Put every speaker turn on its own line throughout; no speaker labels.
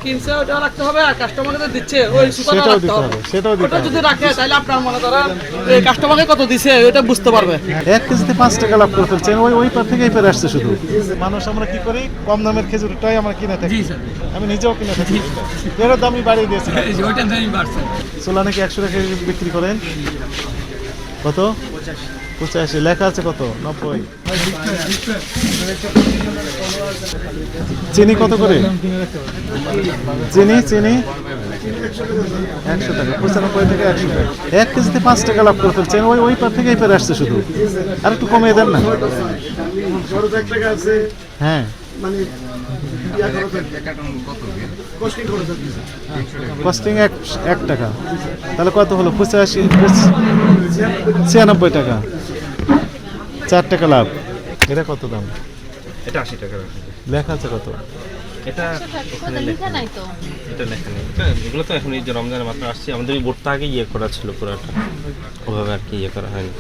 কিনছে ওটা রাখতে হবে আর কাস্টমারকে দিচ্ছে ওই সুতাটা
সেটাও
রাখতে
দিতে
হবে।
হবে, সেটাও দিতে
ওটা
হবে।
যদি রাখে তাহলে আপনার মনে করেন এই কাস্টমারকে কত দিছে ওটা বুঝতে পারবে।
1 কেজিতে 5 টাকা লাভ করে ফেলছেন, ওই পার থেকে এই পারে আসছে শুধু। মানুষ আমরা কি করি, কম দামের খেজুরটাই আমরা কিনে থাকি। আমি নিজেও কিনে থাকি, এর দামই বাড়িয়ে দিয়েছি।
ওইটা দামই বাড়ছে।
ছোলা নাকি 100 টাকা বিক্রি করেন, কত? 85। লেখা আছে কত? 90। চিনি কত করে? চিনি 100 টাকা, 95 থেকে 100 টাকা। 1 কেজিতে 5 টাকা লাভ করে ফেলছেন, ওই পার থেকে এই পারে আসছে শুধু। আর একটু কমিয়ে দেন না। হ্যাঁ, কস্টিং 1 টাকা, তাহলে কত হলো? 96 টাকা, 4 টাকা লাভ। এটা কত দাম?
এটা 80 টাকা।
লেখা আছে কত?
এটা ওখানে লেখা
নাই তো।
এটা লেখা নেই। এগুলো তো এখন এই যে রমজানের মাত্র আসছে, আমাদের এই বোর্ডটা আগে ইয়ে করা ছিল পুরোটা, ওভাবে আর কি ইয়ে করা হয়নি।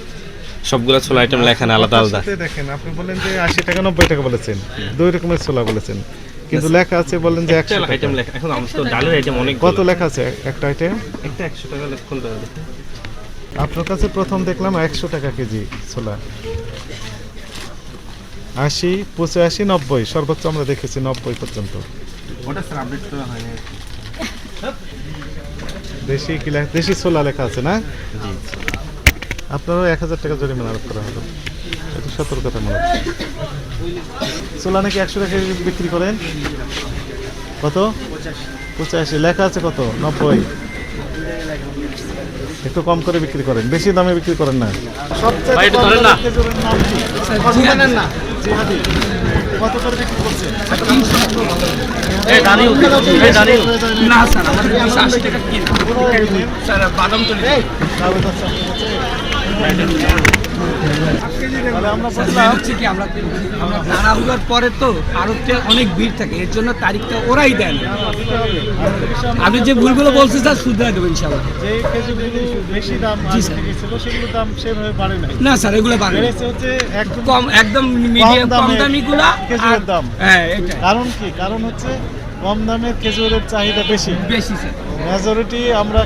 সবগুলো ছোলা আইটেম লেখা না, আলাদা আলাদা।
দেখেন, আপনি বলেন যে 80 টাকা 90 টাকা বলেছেন, দুই রকমের ছোলা বলেছেন, কিন্তু লেখা আছে বলেন যে 100 টাকা।
আইটেম লেখা, এখন আমাদের তো ডালের আইটেম অনেক।
কত লেখা আছে একটা আইটেম?
একটা 100 টাকা লেখুন তো।
আপনার কাছে প্রথম দেখলাম 100 টাকা কেজি ছোলা। 80, 85, 90, সর্বোচ্চ আমরা দেখেছি 90 পর্যন্ত।
ওটা স্যার আপডেট করা হয়নি।
দেশি ছোলা লেখা আছে না? আপনারও 1000 টাকা জরিমানা আরোপ করা হলো, একটু সতর্কতামূলক। ছোলা নাকি 100 টাকা বিক্রি করেন, কত? 85। লেখা আছে কত? 90। একটু কম করে বিক্রি করেন, বেশি দামে বিক্রি করেন না। সবচেয়ে কম দামের খেজুরের নাম কি?
জানেন না
জিহাদি। কত করে বিক্রি করছেন?
না স্যার আমাদের 80 টাকা কিন স্যার বাদাম চলে
তাহলে তো আচ্ছা, তাহলে আমরা বললাম
হচ্ছে কি আমরা তাড়াহুড়োর পরে তো আরবতে অনেক ভিড় থাকে, এর জন্য তারিখটা ওরাই দেন। আপনি যে ভুলগুলো বলছেন স্যার শুধরাই দেবেন ইনশাআল্লাহ।
যে খেজুরগুলো বেশি দাম ছিল সেগুলো দাম সেভাবে বাড়ে নাই।
না স্যার এগুলো বাড়বে
বেড়েছে হচ্ছে একদম
কম, একদম মিডিয়াম কম দামিগুলা।
খেজুরের দাম।
হ্যাঁ এটা
কারণ কি? কারণ হচ্ছে কম দামের খেজুরের চাহিদা বেশি।
বেশি স্যার।
মেজরিটি আমরা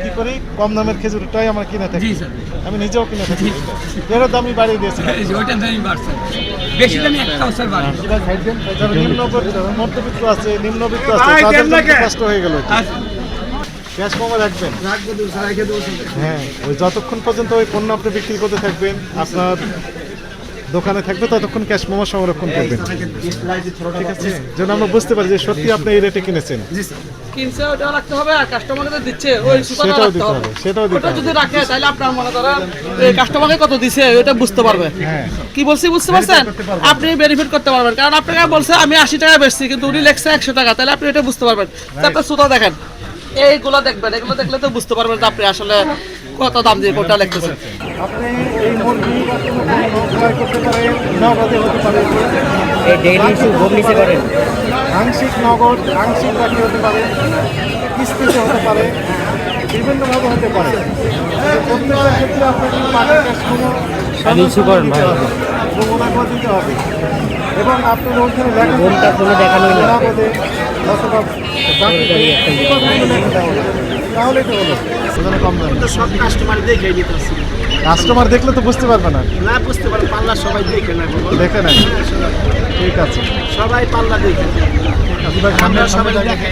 কি করি, কম দামের খেজুরটাই আমরা কিনে থাকি।
জি স্যার।
আমি নিজেও কিনে থাকি, এর দামই বাড়িয়ে দিয়েছি।
ওইটা দামই বাড়ছে, বেশি দামি একটাও স্যার বাড়ে।
যারা মধ্যবিত্ত আছে, নিম্নবিত্ত আছে, তাদের জন্য কষ্ট হয়ে গেল। ক্যাশ মোমো রাখবেন, হ্যাঁ, ওই যতক্ষণ পর্যন্ত ওই পণ্য আপনি বিক্রি করতে থাকবেন, আপনার দোকানে থাকবে, ততক্ষণ ক্যাশ মোমো সংরক্ষণ করবেন, ঠিক আছে? যেন আমরা বুঝতে পারি যে সত্যি আপনি এই রেটে কিনেছেন।
কিনছে ওটা রাখতে হবে আর কাস্টমারকে দিচ্ছে ওই সুতাটা
সেটাও
রাখতে
দিতে
হবে।
হবে, সেটাও দিতে
ওটা
হবে।
যদি রাখে তাহলে আপনার মনে করেন এই কাস্টমারকে কত দিছে ওটা বুঝতে পারবে।
হ্যাঁ,
কি বলছি বুঝতে পারছেন?
করতে পারবেন।
আপনি বেনিফিট করতে পারবেন, কারণ আপনাকে বলছে আমি 80 টাকা বেচছি কিন্তু উনি লেখছে 100 টাকা, তাহলে আপনি এটা বুঝতে পারবেন। তারপর সুতা দেখেন, এইগুলো দেখবেন, এগুলো দেখলে তো বুঝতে পারবেন যে আপনি আসলে কত দাম দিয়ে কোনটা লিখতেছেন।
আপনি এই মুরগি ক্রয় করতে পারেন, নগদে হতে পারে, আংশিক নগদ, আংশিক বাকি হতে পারে, কিস্তিতে হতে পারে, বিভিন্নভাবে হতে পারে। প্রত্যেকটা ক্ষেত্রে আপনাকে টাকা ক্যাশ কোনো দিতে হবে, নগদ দিতে হবে, এবং আপনার ওখানে নগদে অথবা বাকিতে কথাগুলো লেখা দেওয়া হবে। তাহলেই তো হলো, ওখানে কম দাম।
সব কাস্টমার দেখে নিতেছি,
কাস্টমার দেখলে তো বুঝতে পারবে না,
না বুঝতে পারে পাল্লা সবাই দেখে না,
দেখে নাই। ঠিক আছে,
সবাই পাল্লা দেখে,
আমরা সবাই দেখে।